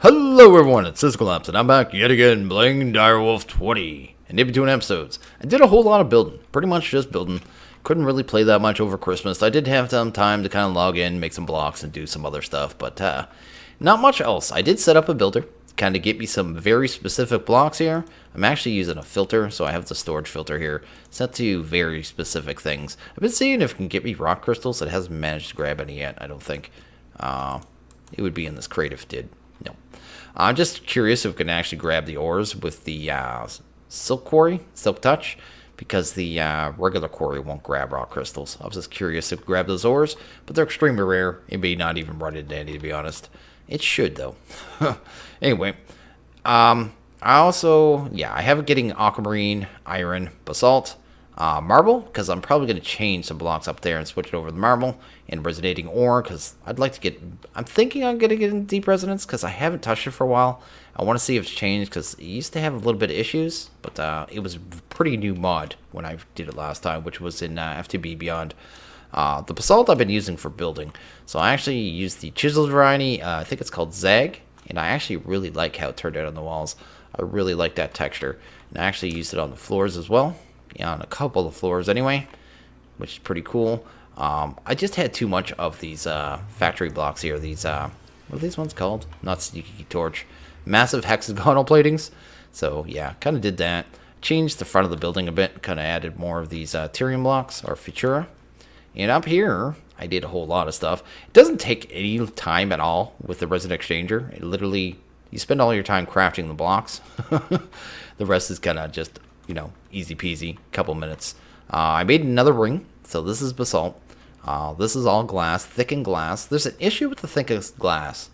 Hello everyone, it's Systemcollapse, and I'm back yet again playing Direwolf20. And in between episodes, I did a whole lot of building, pretty much just building. Couldn't really play that much over Christmas. I did have some time to kind of log in, make some blocks, and do some other stuff, but not much else. I did set up a builder, kind of get me some very specific blocks here. I'm actually using a filter, so I have the storage filter here set to very specific things. I've been seeing if it can get me rock crystals. It hasn't managed to grab any yet, I don't think. It would be in this crate if it did. No. I'm just curious if we can actually grab the ores with the silk quarry, silk touch, because the regular quarry won't grab rock crystals. I was just curious if we grab those ores, but they're extremely rare. It may not even run into any, to be honest. It should, though. Anyway, I also, I have it getting aquamarine, iron, basalt, marble, because I'm probably going to change some blocks up there and switch it over to the marble, and resonating ore, because I'd like to get, I'm thinking I'm going to get in deep resonance, because I haven't touched it for a while. I want to see if it's changed, because it used to have a little bit of issues, but it was a pretty new mod when I did it last time, which was in F2B Beyond. The basalt I've been using for building, so I actually used the chiseled variety, I think it's called Zag, and I actually really like how it turned out on the walls. I really like that texture, and I actually used it on the floors as well. Yeah, on a couple of floors anyway, which is pretty cool. I just had too much of these factory blocks here. These, what are these ones called? Not Sneaky Torch. Massive hexagonal platings. So, yeah, kind of did that. Changed the front of the building a bit. Kind of added more of these Tyrium blocks, or Futura. And up here, I did a whole lot of stuff. It doesn't take any time at all with the Resin Exchanger. It literally, you spend all your time crafting the blocks. The rest is kind of just, you know, easy peasy, couple minutes. I made another ring, so this is basalt. This is all glass, thickened glass. There's an issue with the thickest glass.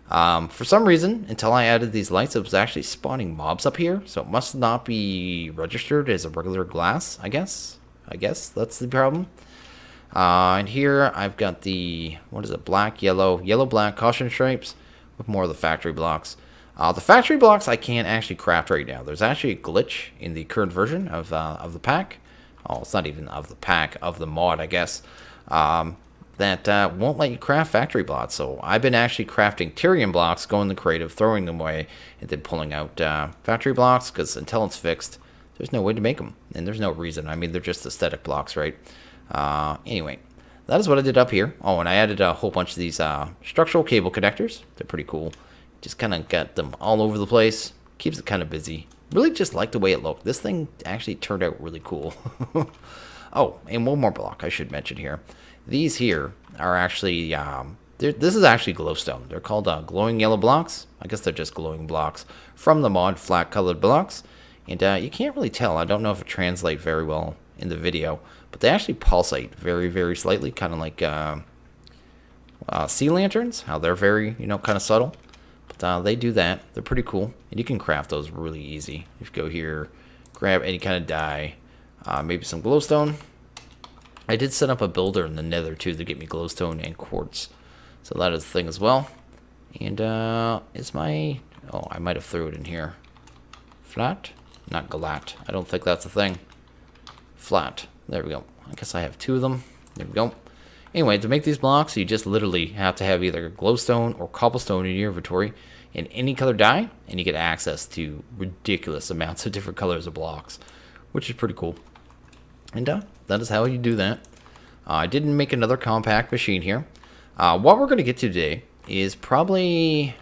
For some reason, until I added these lights, it was actually spawning mobs up here, so it must not be registered as a regular glass, I guess. I guess that's the problem. And here I've got the, what is it, black, yellow, black caution stripes with more of the factory blocks. The factory blocks I can't actually craft right now. There's actually a glitch in the current version of the pack. Oh, it's not even of the pack, of the mod, I guess. That won't let you craft factory blocks. So I've been actually crafting Tyrium blocks, going to creative, throwing them away, and then pulling out factory blocks, because until it's fixed, there's no way to make them. And there's no reason. I mean, they're just aesthetic blocks, right? Anyway, that is what I did up here. Oh, and I added a whole bunch of these structural cable connectors. They're pretty cool. Just kind of got them all over the place. Keeps it kind of busy. Really just like the way it looked. This thing actually turned out really cool. Oh, and one more block I should mention here. These here are actually, this is actually glowstone. They're called glowing yellow blocks. I guess they're just glowing blocks from the mod, flat colored blocks. And you can't really tell. I don't know if it translates very well in the video, but they actually pulsate very, very slightly, kind of like sea lanterns, how they're very, you know, kind of subtle. But they do that. They're pretty cool, and you can craft those really easy. If you go here, grab any kind of dye, maybe some glowstone. I did set up a builder in the nether, too, to get me glowstone and quartz. So that is the thing as well. And is my... Oh, I might have threw it in here. Flat? Not galat. I don't think that's a thing. Flat. There we go. I guess I have two of them. There we go. Anyway, to make these blocks, you just literally have to have either glowstone or cobblestone in your inventory in any color dye, and you get access to ridiculous amounts of different colors of blocks, which is pretty cool. And that is how you do that. I didn't make another compact machine here. What we're going to get to today is probably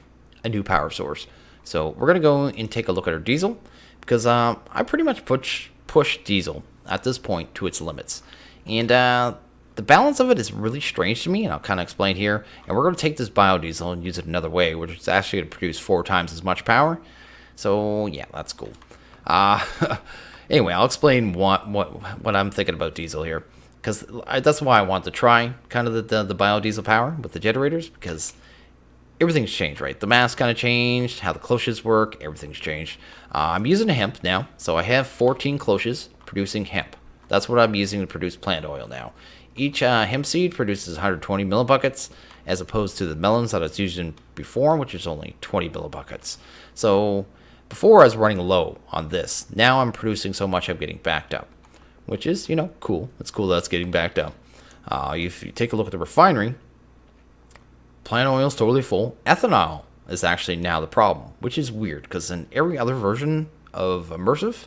a new power source. So we're going to go and take a look at our diesel, because I pretty much push diesel at this point to its limits. And the balance of it is really strange to me, and I'll kind of explain here. And we're going to take this biodiesel and use it another way, which is actually going to produce 4 times as much power. So yeah, that's cool. Anyway, I'll explain what I'm thinking about diesel here, because that's why I want to try kind of the biodiesel power with the generators, because everything's changed, right? The mass kind of changed, how the cloches work, everything's changed. I'm using a hemp now, so I have 14 cloches producing hemp. That's what I'm using to produce plant oil now. Each hemp seed produces 120 millibuckets, as opposed to the melons that I was using before, which is only 20 millibuckets. So before I was running low on this. Now I'm producing so much I'm getting backed up, which is, you know, cool. It's cool that it's getting backed up. If you take a look at the refinery, plant oil is totally full. Ethanol is actually now the problem, which is weird because in every other version of immersive,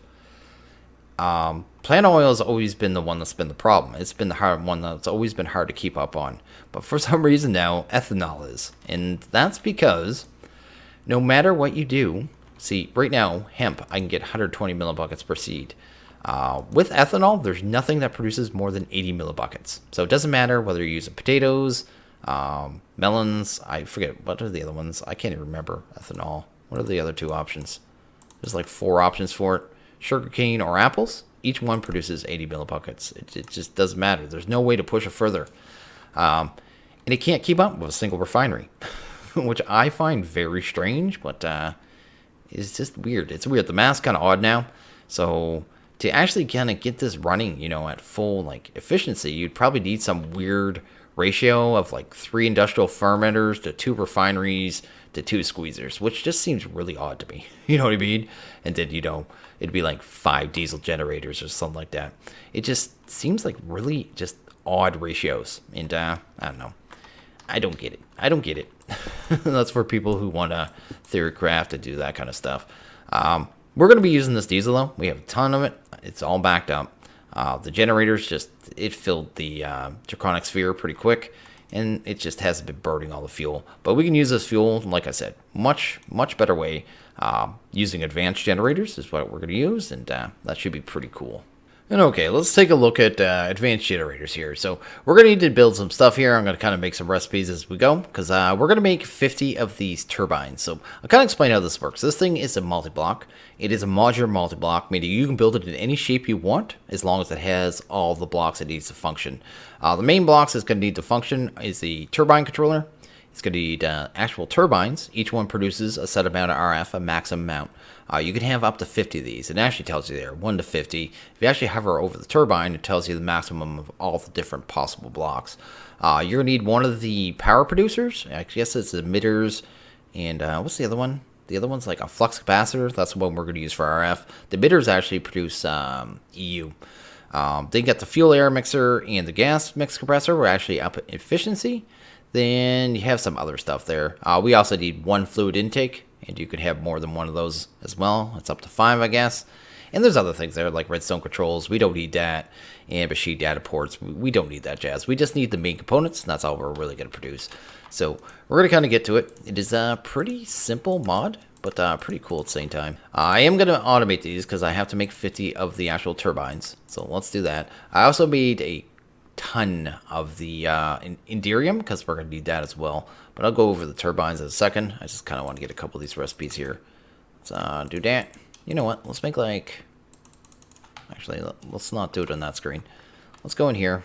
plant oil has always been the one that's been the problem. It's been the hard one that's always been hard to keep up on. But for some reason now, ethanol is. And that's because no matter what you do, see, right now, hemp, I can get 120 millibuckets per seed. With ethanol, there's nothing that produces more than 80 millibuckets. So it doesn't matter whether you're using potatoes, melons, I forget, what are the other ones? I can't even remember ethanol. What are the other two options? There's like 4 options for it. Sugarcane or apples, each one produces 80 millibuckets. It just doesn't matter. There's no way to push it further. And it can't keep up with a single refinery, which I find very strange, but it's just weird. It's weird. The math's kind of odd now. So to actually kind of get this running, you know, at full like efficiency, you'd probably need some weird ratio of like 3 industrial fermenters to 2 refineries to 2 squeezers, which just seems really odd to me. You know what I mean? And then, you know, it'd be like 5 diesel generators or something like that. It just seems like really just odd ratios. And I don't know. I don't get it. I don't get it. That's for people who want to theory craft and do that kind of stuff. We're going to be using this diesel though. We have a ton of it. It's all backed up. The generators just, it filled the draconic sphere pretty quick, and it just hasn't been burning all the fuel. But we can use this fuel, like I said, much better way. Using advanced generators is what we're going to use, and that should be pretty cool. And okay, let's take a look at advanced generators here. So we're going to need to build some stuff here. I'm going to kind of make some recipes as we go, because we're going to make 50 of these turbines. So I'll kind of explain how this works. This thing is a multi-block. It is a modular multi-block, meaning you can build it in any shape you want, as long as it has all the blocks it needs to function. The main blocks it's going to need to function is the turbine controller. It's going to need actual turbines. Each one produces a set amount of RF, a maximum amount. You can have up to 50 of these. It actually tells you there, 1 to 50. If you actually hover over the turbine, it tells you the maximum of all the different possible blocks. You're going to need one of the power producers. I guess it's emitters. And what's the other one? The other one's like a flux capacitor. That's the one we're going to use for RF. The emitters actually produce EU. Then you got the fuel air mixer and the gas mix compressor. We're actually up in efficiency. Then you have some other stuff there. We also need 1 fluid intake, and you could have more than one of those as well. It's up to 5, I guess. And there's other things there, like redstone controls. We don't need that. And machine data ports. We don't need that jazz. We just need the main components, and that's all we're really going to produce. So we're going to kind of get to it. It is a pretty simple mod, but pretty cool at the same time. I am going to automate these because I have to make 50 of the actual turbines. So let's do that. I also made a ton of the Inderium because we're going to need that as well. But I'll go over the turbines in a second. I just kind of want to get a couple of these recipes here. Let's do that. You know what? Let's make like... Actually, let's not do it on that screen. Let's go in here.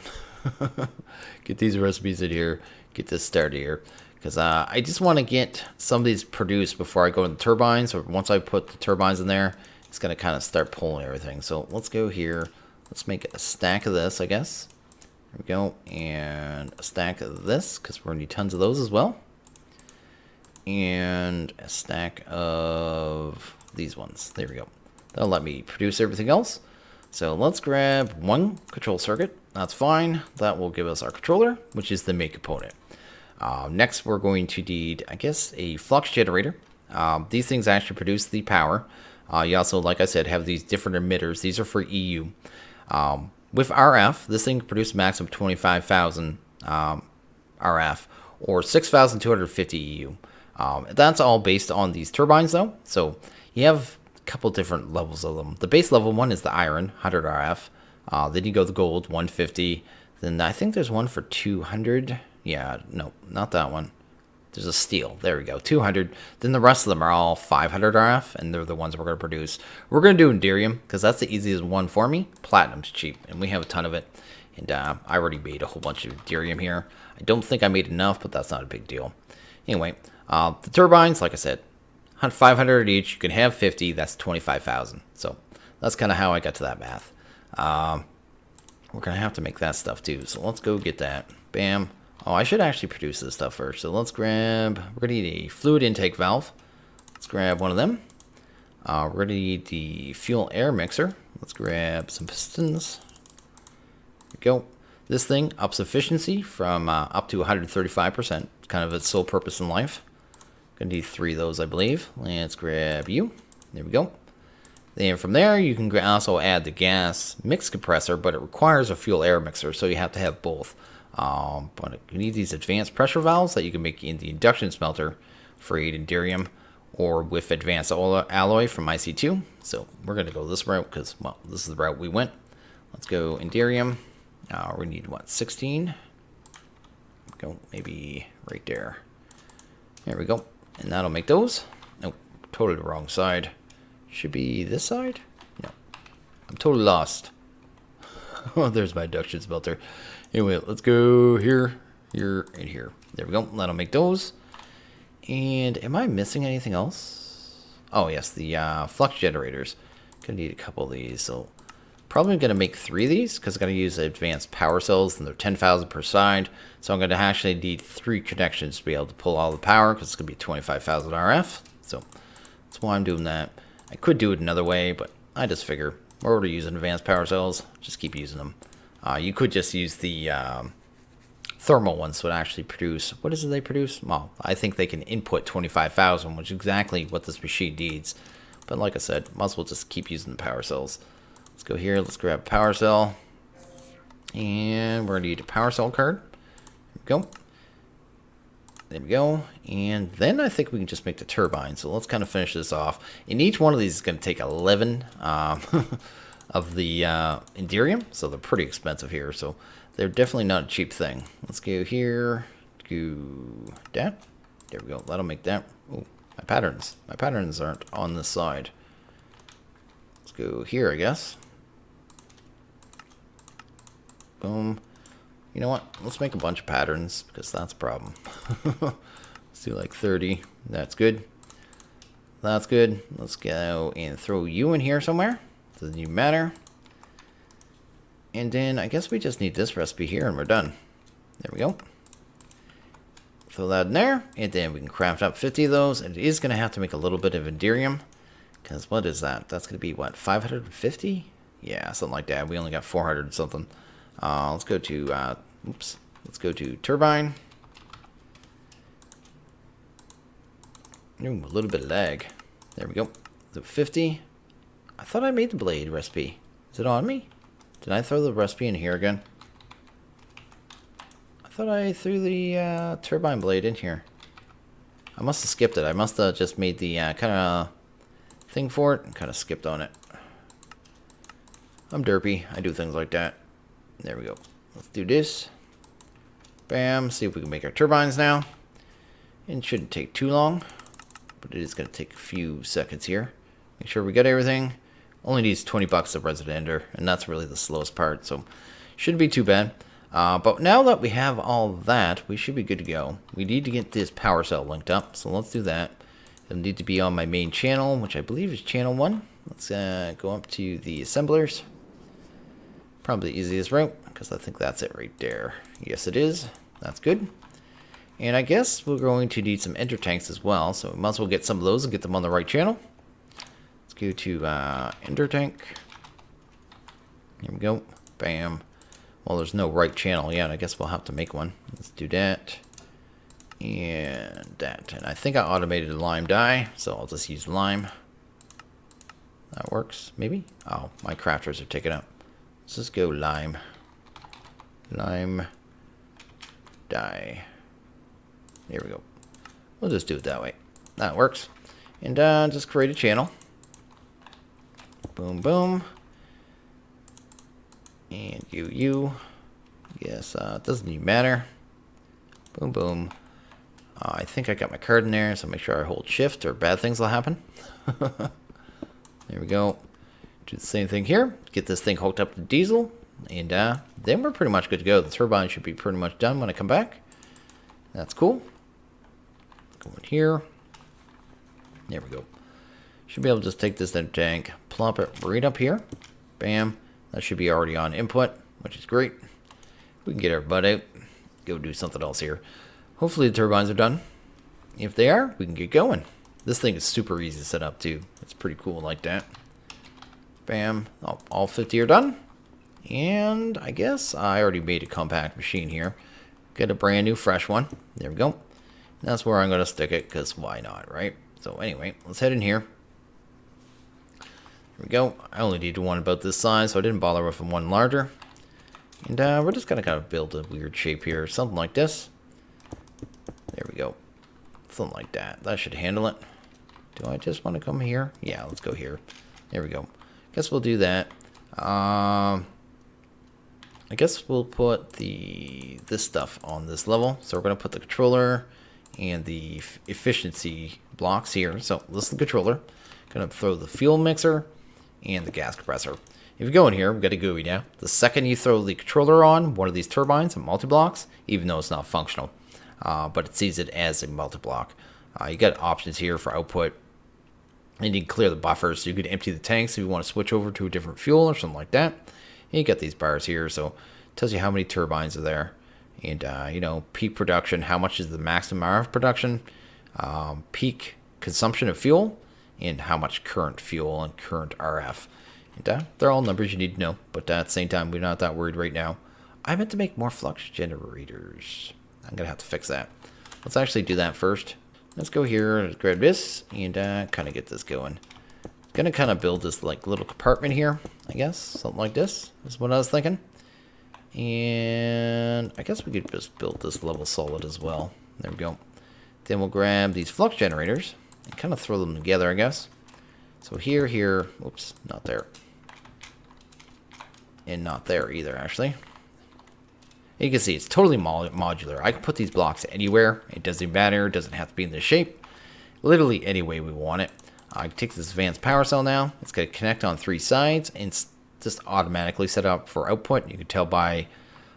Get these recipes in here. Get this started here. Because I just want to get some of these produced before I go to the turbines. Or once I put the turbines in there, it's going to kind of start pulling everything. So let's go here. Let's make a stack of this, I guess. There we go. And a stack of this, because we're going to need tons of those as well. And a stack of these ones. There we go. That'll let me produce everything else. So let's grab 1 control circuit. That's fine. That will give us our controller, which is the main component. Next, we're going to need, I guess, a flux generator. These things actually produce the power. You also, like I said, have these different emitters. These are for EU. With RF, this thing can produce a max of 25,000 RF or 6,250 EU. That's all based on these turbines, though. So you have a couple different levels of them. The base level one is the iron, 100 RF. Then you go the gold, 150. Then I think there's one for 200. Yeah, no, not that one. There's a steel. There we go, 200. Then the rest of them are all 500 RF, and they're the ones we're going to produce. We're going to do Inderium, because that's the easiest one for me. Platinum's cheap, and we have a ton of it. And I already made a whole bunch of Inderium here. I don't think I made enough, but that's not a big deal. Anyway, the turbines, like I said, 500 each. You can have 50. That's 25,000. So that's kind of how I got to that math. We're going to have to make that stuff, too. So let's go get that. Bam. Oh, I should actually produce this stuff first. So let's grab, we're going to need a fluid intake valve. Let's grab one of them. We're going to need the fuel air mixer. Let's grab some pistons. There we go. This thing ups efficiency from up to 135%. Kind of its sole purpose in life. Gonna need 3 of those, I believe. Let's grab you. There we go. Then from there, you can also add the gas mix compressor, but it requires a fuel air mixer, so you have to have both. But you need these advanced pressure valves that you can make in the induction smelter for 8 Inderium, or with advanced alloy from IC2. So we're going to go this route because, well, this is the route we went. Let's go Inderium. We need, what, 16? Go maybe right there. There we go. And that'll make those. Nope, totally the wrong side. Should be this side? No. I'm totally lost. Oh, there's my induction smelter. Anyway, let's go here, here, and here. There we go. That'll make those. And am I missing anything else? Oh, yes, the flux generators. Gonna need a couple of these. So probably gonna make 3 of these because I'm gonna use advanced power cells, and they're 10,000 per side. So I'm gonna actually need 3 connections to be able to pull all the power because it's gonna be 25,000 RF. So that's why I'm doing that. I could do it another way, but I just figure we're already using advanced power cells. Just keep using them. You could just use the thermal ones that actually produce. What is it they produce? Well, I think they can input 25,000, which is exactly what this machine needs. But like I said, might as well just keep using the power cells. Let's go here. Let's grab a power cell. And we're going to need a power cell card. There we go. There we go. And then I think we can just make the turbine. So let's kind of finish this off. And each one of these is going to take 11 of the Inderium. So they're pretty expensive here. So they're definitely not a cheap thing. Let's go here. Go that. There we go. That'll make that. Oh, my patterns. My patterns aren't on this side. Let's go here, I guess. Boom. You know what? Let's make a bunch of patterns because that's a problem. Let's do like 30. That's good. That's good. Let's go and throw you in here somewhere. Doesn't even matter. And then I guess we just need this recipe here and we're done. There we go. Throw that in there. And then we can craft up 50 of those. And it is going to have to make a little bit of Inderium. Because what is that? That's going to be what? 550? Yeah, something like that. We only got 400 something. Let's go to, oops. Let's go to turbine. Ooh, a little bit of lag. There we go. So 50. I thought I made the blade recipe. Is it on me? Did I throw the recipe in here again? I thought I threw the turbine blade in here. I must have skipped it. I must have just made the kind of thing for it and kind of skipped on it. I'm derpy. I do things like that. There we go. Let's do this. Bam. See if we can make our turbines now. It shouldn't take too long, but it is going to take a few seconds here. Make sure we got everything. Only needs 20 bucks of resident ender, and that's really the slowest part, so shouldn't be too bad. But now that we have all that, we should be good to go. We need to get this power cell linked up, so let's do that. It'll need to be on my main channel, which I believe is channel 1. Let's go up to the assemblers. Probably the easiest route, because I think that's it right there. Yes, it is. That's good. And I guess we're going to need some ender tanks as well, so we might as well get some of those and get them on the right channel. Let's go to ender tank. Here we go. Bam. Well, there's no right channel yet. I guess we'll have to make one. Let's do that. And that. And I think I automated lime dye, so I'll just use lime. That works, maybe? Oh, my crafters are taken up. Let's just go lime. Lime dye. There we go. We'll just do it that way. That works. And just create a channel. Boom, boom. And you. Yes, it doesn't even matter. Boom, boom. I think I got my card in there, so make sure I hold shift or bad things will happen. There we go. Do the same thing here. Get this thing hooked up to diesel. And then we're pretty much good to go. The turbine should be pretty much done when I come back. That's cool. Go in here. There we go. Should be able to just take this tank, plump it right up here. Bam. That should be already on input, which is great. We can get our butt out. Go do something else here. Hopefully the turbines are done. If they are, we can get going. This thing is super easy to set up too. It's pretty cool like that. Bam. Oh, all 50 are done. And I guess I already made a compact machine here. Get a brand new fresh one. There we go. That's where I'm going to stick it, because why not, right? So anyway, let's head in here. Here we go. I only needed one about this size, so I didn't bother with one larger. And we're just going to kind of build a weird shape here, something like this. There we go. Something like that. That should handle it. Do I just want to come here? Yeah, let's go here. There we go. Guess we'll do that. I guess we'll put this stuff on this level. So we're going to put the controller and the efficiency blocks here. So this is the controller. Going to throw the fuel mixer and the gas compressor. If you go in here, we've got a GUI now. The second you throw the controller on one of these turbines and multi-blocks, even though it's not functional, but it sees it as a multi-block. You got options here for output. And you can clear the buffers, so you could empty the tanks if you want to switch over to a different fuel or something like that. And you got these bars here, so it tells you how many turbines are there. And, you know, peak production, how much is the maximum RF production, peak consumption of fuel, and how much current fuel and current RF. And they're all numbers you need to know, but at the same time, we're not that worried right now. I meant to make more flux generators. I'm going to have to fix that. Let's actually do that first. Let's go here and grab this and kind of get this going. Gonna kind of build this like little compartment here, I guess. Something like this is what I was thinking. And I guess we could just build this level solid as well. There we go. Then we'll grab these flux generators and kind of throw them together, I guess. So here, oops, not there. And not there either, actually. You can see it's totally modular. I can put these blocks anywhere. It doesn't matter. It doesn't have to be in this shape. Literally any way we want it. I can take this advanced power cell now. It's going to connect on 3 sides and it's just automatically set up for output. You can tell by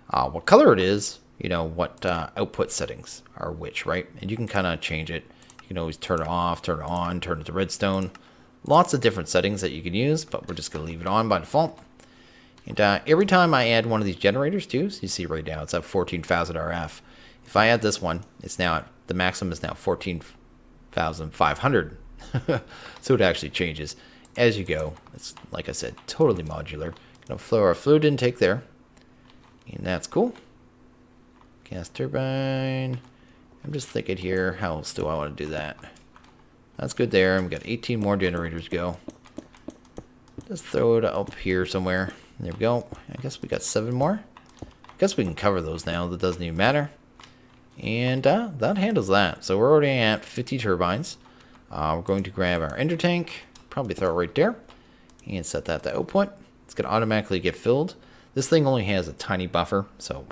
what color it is, you know, what output settings are which, right? And you can kind of change it. You can always turn it off, turn it on, turn it to redstone. Lots of different settings that you can use, but we're just going to leave it on by default. And every time I add one of these generators too, so you see right now it's at 14,000 RF. If I add this one, it's now at, the maximum is now 14,500. So it actually changes as you go. It's, like I said, totally modular. Gonna throw our fluid intake there. And that's cool. Gas turbine. I'm just thinking here, how else do I want to do that? That's good there. And we've got 18 more generators to go. Just throw it up here somewhere. There we go. I guess we got 7 more. I guess we can cover those now. That doesn't even matter. And that handles that. So we're already at 50 turbines. We're going to grab our ender tank. Probably throw it right there. And set that to output. It's going to automatically get filled. This thing only has a tiny buffer. So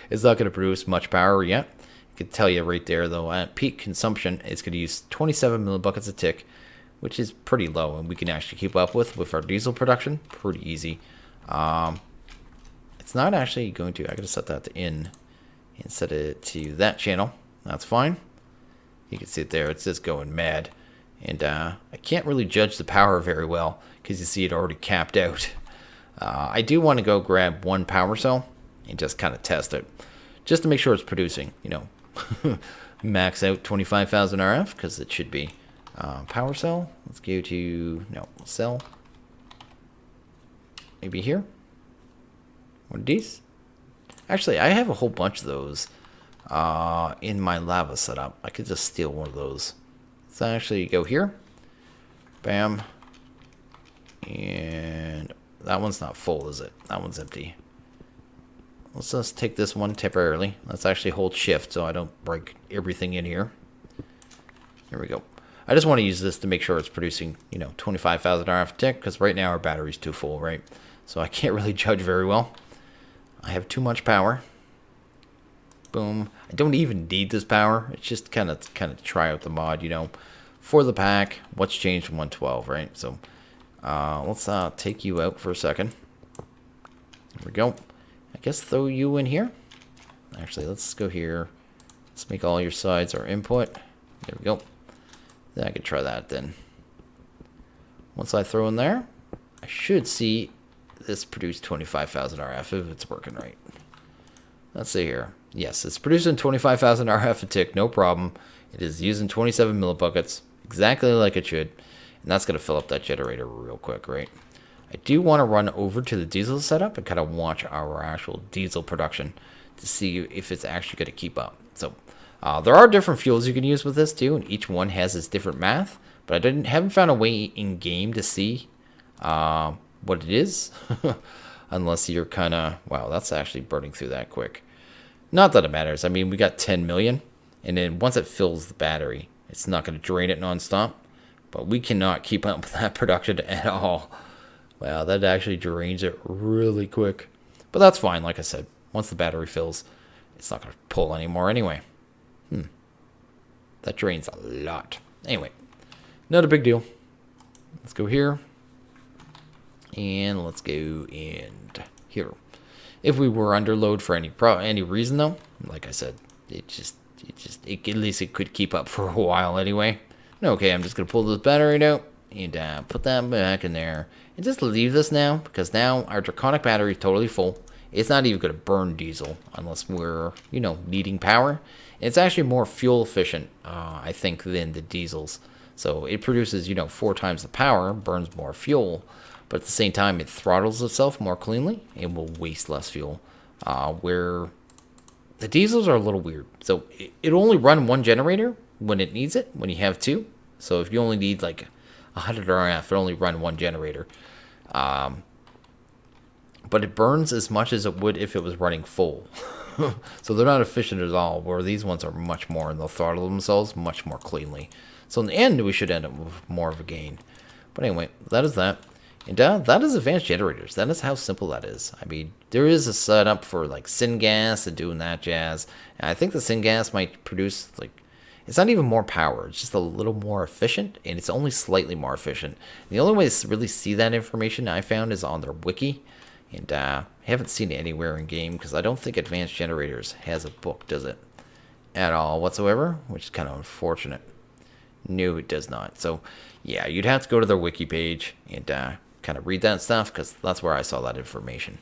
it's not going to produce much power yet. I can tell you right there, though, at peak consumption, it's going to use 27 millibuckets a tick, which is pretty low. And we can actually keep up with our diesel production. Pretty easy. It's not actually going to, I gotta set that to in and set it to that channel. That's fine. You can see it there, it's just going mad. And I can't really judge the power very well because you see it already capped out. I do want to go grab one power cell and just kind of test it just to make sure it's producing, you know, max out 25,000 RF because it should be. Power cell, let's go to, no, cell. Maybe here. One of these. Actually, I have a whole bunch of those in my lava setup. I could just steal one of those. Let's actually go here. Bam. And that one's not full, is it? That one's empty. Let's just take this one temporarily. Let's actually hold shift so I don't break everything in here. Here we go. I just want to use this to make sure it's producing, you know, 25,000 RF a tick, because right now our battery's too full, right? So I can't really judge very well. I have too much power. Boom. I don't even need this power. It's just kind of try out the mod, you know, for the pack. What's changed from 112, right? So let's take you out for a second. There we go. I guess throw you in here. Actually, let's go here. Let's make all your sides our input. There we go. Then I could try that then. Once I throw in there, I should see this produce 25,000 RF if it's working right. Let's see here. Yes, it's producing 25,000 RF a tick, no problem. It is using 27 millibuckets, exactly like it should. And that's going to fill up that generator real quick, right? I do want to run over to the diesel setup and kind of watch our actual diesel production to see if it's actually going to keep up. So There are different fuels you can use with this too, and each one has its different math. But I haven't found a way in game to see what it is, unless you're kind of wow. That's actually burning through that quick. Not that it matters. I mean, we got 10 million, and then once it fills the battery, it's not going to drain it nonstop. But we cannot keep up with that production at all. Wow, that actually drains it really quick. But that's fine, like I said. Once the battery fills, it's not going to pull anymore anyway. That drains a lot. Anyway, not a big deal. Let's go here. And let's go in here. If we were under load for any reason, though, like I said, at least it could keep up for a while anyway. Okay, I'm just going to pull this battery out and put that back in there. And just leave this now, because now our Draconic battery is totally full. It's not even going to burn diesel unless we're, needing power. And it's actually more fuel efficient, I think, than the diesels. So it produces, 4 times the power, burns more fuel. But at the same time, it throttles itself more cleanly and will waste less fuel. Where the diesels are a little weird. So it'll only run one generator when it needs it, when you have 2. So if you only need like 100 RF, it'll only run one generator. But it burns as much as it would if it was running full. So they're not efficient at all, where these ones are much more, and they'll throttle themselves much more cleanly. So in the end, we should end up with more of a gain. But anyway, that is that. And that is advanced generators. That is how simple that is. I mean, there is a setup for like syngas and doing that jazz. And I think the syngas might produce it's not even more power. It's just a little more efficient, and it's only slightly more efficient. And the only way to really see that information I found is on their wiki. And I haven't seen it anywhere in game, because I don't think Advanced Generators has a book, does it? At all whatsoever, which is kind of unfortunate. No, it does not. So, yeah, you'd have to go to their wiki page and kind of read that stuff, because that's where I saw that information.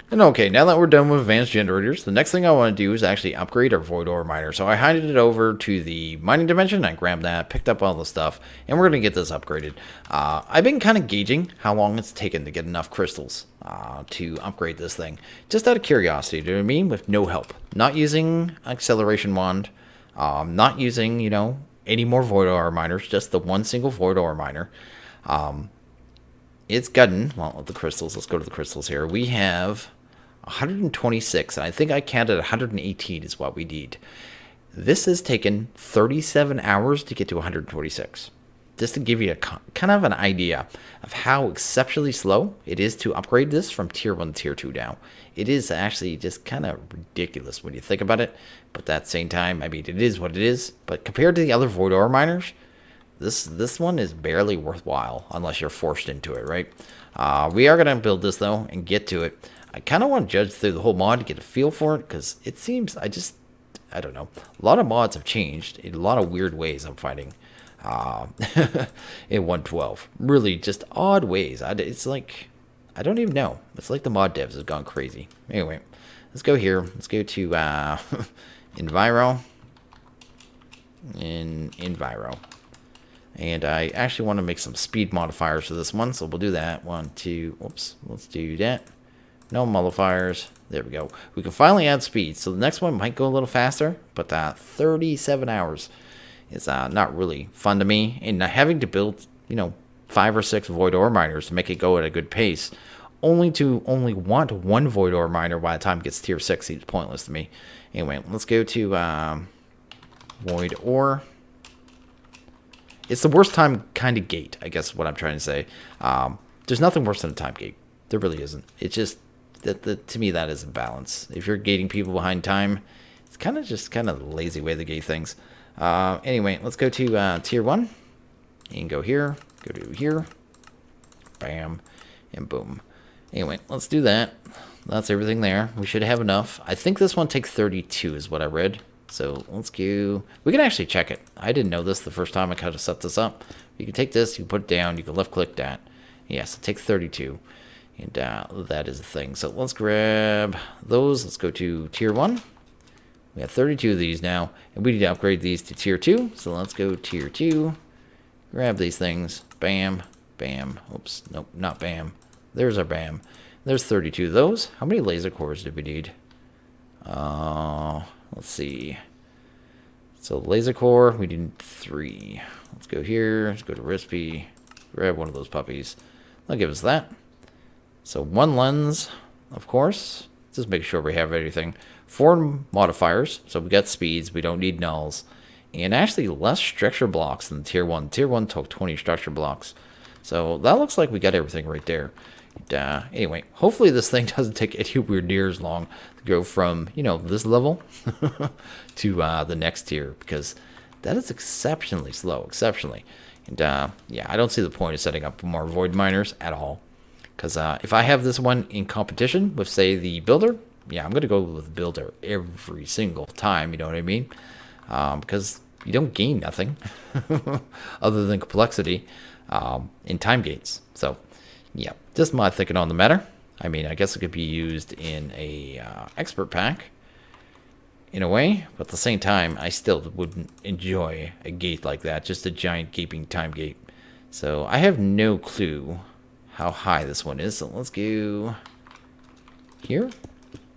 And okay, now that we're done with Advanced Generators, the next thing I want to do is actually upgrade our Void Ore Miner. So I handed it over to the mining dimension, I grabbed that, picked up all the stuff, and we're going to get this upgraded. I've been kind of gauging how long it's taken to get enough crystals to upgrade this thing. Just out of curiosity, do you know what I mean? With no help. Not using Acceleration Wand, not using, any more Void Ore Miners, just the one single Void Ore Miner. It's gotten, well, the crystals, let's go to the crystals here. We have 126, and I think I counted 118 is what we need. This has taken 37 hours to get to 126. Just to give you a kind of an idea of how exceptionally slow it is to upgrade this from tier 1 to tier 2 now. It is actually just kind of ridiculous when you think about it, but at the same time, I mean, it is what it is. But compared to the other Void Ore Miners, this one is barely worthwhile unless you're forced into it, right? We are going to build this, though, and get to it. I kind of want to judge through the whole mod to get a feel for it, because it seems, I don't know. A lot of mods have changed in a lot of weird ways, I'm finding. In 112. Really just odd ways. It's like, I don't even know. It's like the mod devs have gone crazy. Anyway, let's go here. Let's go to Enviro. Enviro. And I actually want to make some speed modifiers for this one, so we'll do that. 1, 2, oops, let's do that. No modifiers. There we go. We can finally add speed, so the next one might go a little faster, but 37 hours is not really fun to me. And having to build, 5 or 6 Void Ore Miners to make it go at a good pace, only want one Void Ore Miner by the time it gets tier 6 seems pointless to me. Anyway, let's go to Void Ore. It's the worst time kind of gate, I guess what I'm trying to say. There's nothing worse than a time gate. There really isn't. It's just, to me, that isn't balance. If you're gating people behind time, it's kind of the lazy way to gate things. Anyway, let's go to tier 1. And go here. Go to here. Bam. And boom. Anyway, let's do that. That's everything there. We should have enough. I think this one takes 32 is what I read. So let's go. We can actually check it. I didn't know this the first time I kind of set this up. You can take this, you can put it down, you can left click that. Yes, it takes 32. And that is the thing. So let's grab those. Let's go to tier 1. We have 32 of these now, and we need to upgrade these to tier 2. So let's go tier 2. Grab these things. Bam. Bam. Oops. Nope, not bam. There's our bam. There's 32 of those. How many laser cores do we need? Let's see. So laser core, we need 3. Let's go here. Let's go to recipe. Grab one of those puppies. That'll give us that. So 1 lens, of course. Just make sure we have everything. 4 modifiers. So we got speeds. We don't need nulls. And actually less structure blocks than tier 1. Tier 1 took 20 structure blocks. So that looks like we got everything right there. Anyway, hopefully this thing doesn't take anywhere near as long to go from, you know, this level to the next tier, because that is exceptionally slow, exceptionally. And yeah, I don't see the point of setting up more void miners at all, because if I have this one in competition with, say, the builder, yeah, I'm going to go with builder every single time, you know what I mean? Because you don't gain nothing other than complexity in time gates. So yeah, just my thinking on the matter. I mean, I guess it could be used in a expert pack in a way, but at the same time, I still wouldn't enjoy a gate like that, just a giant gaping time gate. So I have no clue how high this one is. So let's go here.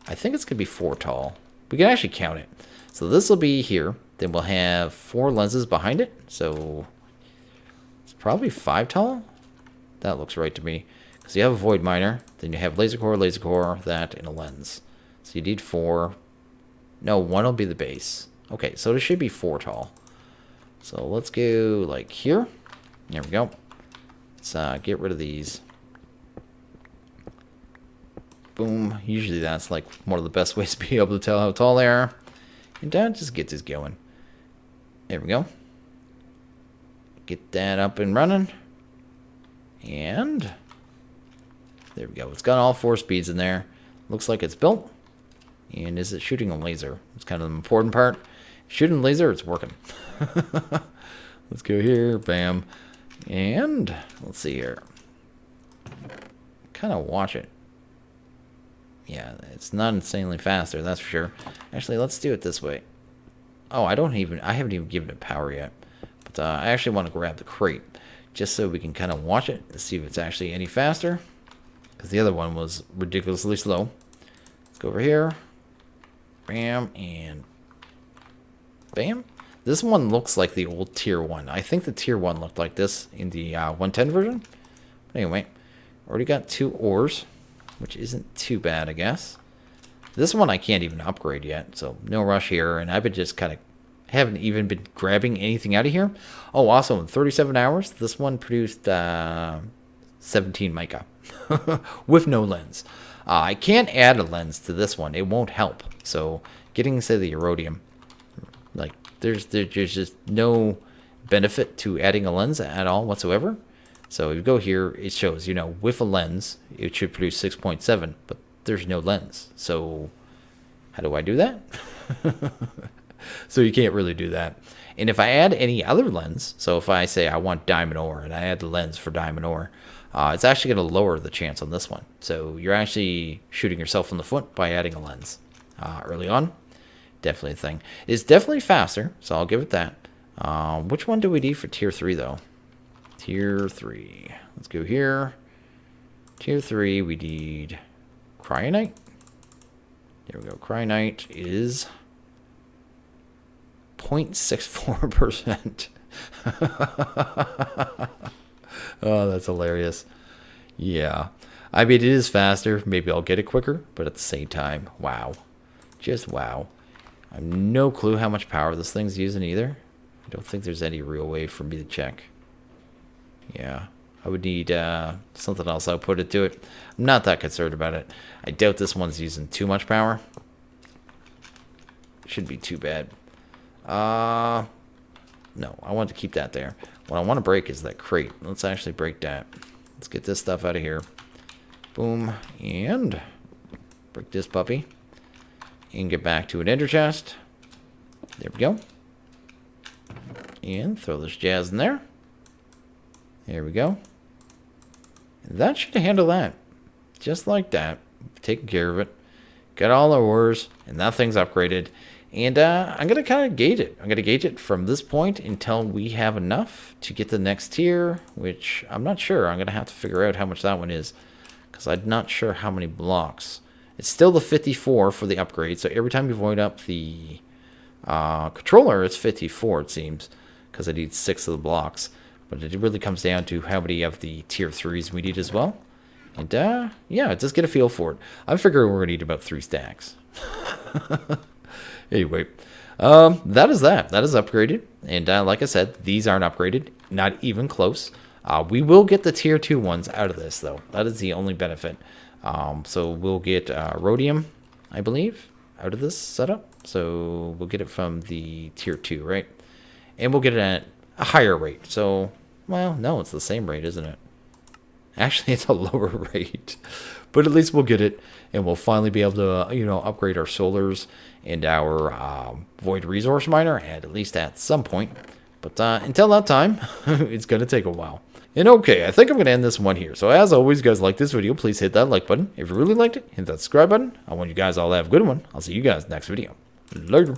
I think it's gonna be 4 tall. We can actually count it. So this will be here. Then we'll have 4 lenses behind it. So it's probably 5 tall. That looks right to me. Because you have a void miner, then you have laser core, that, and a lens. So you need 4. No, 1 will be the base. Okay, so it should be 4 tall. So let's go like here. There we go. Let's get rid of these. Boom. Usually that's like one of the best ways to be able to tell how tall they are. And that just gets us going. There we go. Get that up and running. And there we go. It's got all 4 speeds in there. Looks like it's built. And is it shooting a laser? It's kind of the important part. Shooting a laser, it's working. Let's go here. Bam. And let's see here. Kind of watch it. Yeah, it's not insanely faster, that's for sure. Actually, let's do it this way. Oh, I haven't even given it power yet. But I actually want to grab the crate, just so we can kind of watch it to see if it's actually any faster. Because the other one was ridiculously slow. Let's go over here. Bam, and bam. This one looks like the old tier 1. I think the tier 1 looked like this in the 110 version. But anyway, already got 2 ores, which isn't too bad, I guess. This one I can't even upgrade yet, so no rush here. And I've been just kind of haven't even been grabbing anything out of here. Oh, also in 37 hours, this one produced 17 mica with no lens. I can't add a lens to this one. It won't help. So getting, say, the Erodium, like there's just no benefit to adding a lens at all whatsoever. So if you go here, it shows, you know, with a lens, it should produce 6.7, but there's no lens. So how do I do that? So you can't really do that. And if I add any other lens, so if I say I want diamond ore and I add the lens for diamond ore, it's actually going to lower the chance on this one. So you're actually shooting yourself in the foot by adding a lens early on. Definitely a thing. It's definitely faster, so I'll give it that. Which one do we need for tier 3 though? Tier 3. Let's go here. Tier 3, we need Cryonite. There we go. Cryonite is 0.64%. Oh, that's hilarious. Yeah. I mean, it is faster. Maybe I'll get it quicker, but at the same time, wow. Just wow. I have no clue how much power this thing's using either. I don't think there's any real way for me to check. Yeah. I would need something else I'll put it to it. I'm not that concerned about it. I doubt this one's using too much power. Shouldn't be too bad. No, I want to keep that there. What I want to break is that crate. Let's actually break that. Let's get this stuff out of here. Boom. And break this puppy. And get back to an ender chest. There we go. And throw this jazz in there. There we go. And that should handle that. Just like that. Taking care of it. Got all our ores. And that thing's upgraded. And I'm going to kind of gauge it. I'm going to gauge it from this point until we have enough to get the next tier, which I'm not sure. I'm going to have to figure out how much that one is, because I'm not sure how many blocks. It's still the 54 for the upgrade, so every time you void up the Controller is 54, it seems, because I need 6 of the blocks. But it really comes down to how many of the tier 3s we need as well. And, yeah, just get a feel for it. I'm figuring we're going to need about 3 stacks. Anyway, that is that. That is upgraded. And like I said, these aren't upgraded. Not even close. We will get the tier 2 ones out of this, though. That is the only benefit. So we'll get rhodium, I believe, out of this setup. So we'll get it from the tier 2, right? And we'll get it at a higher rate. So, well, no, it's the same rate, isn't it? Actually, it's a lower rate. But at least we'll get it. And we'll finally be able to, you know, upgrade our solars and our void resource miner at least at some point. But until that time, it's going to take a while. And okay, I think I'm going to end this one here. So as always, guys, like this video, please hit that like button. If you really liked it, hit that subscribe button. I want you guys all to have a good one. I'll see you guys next video. Later.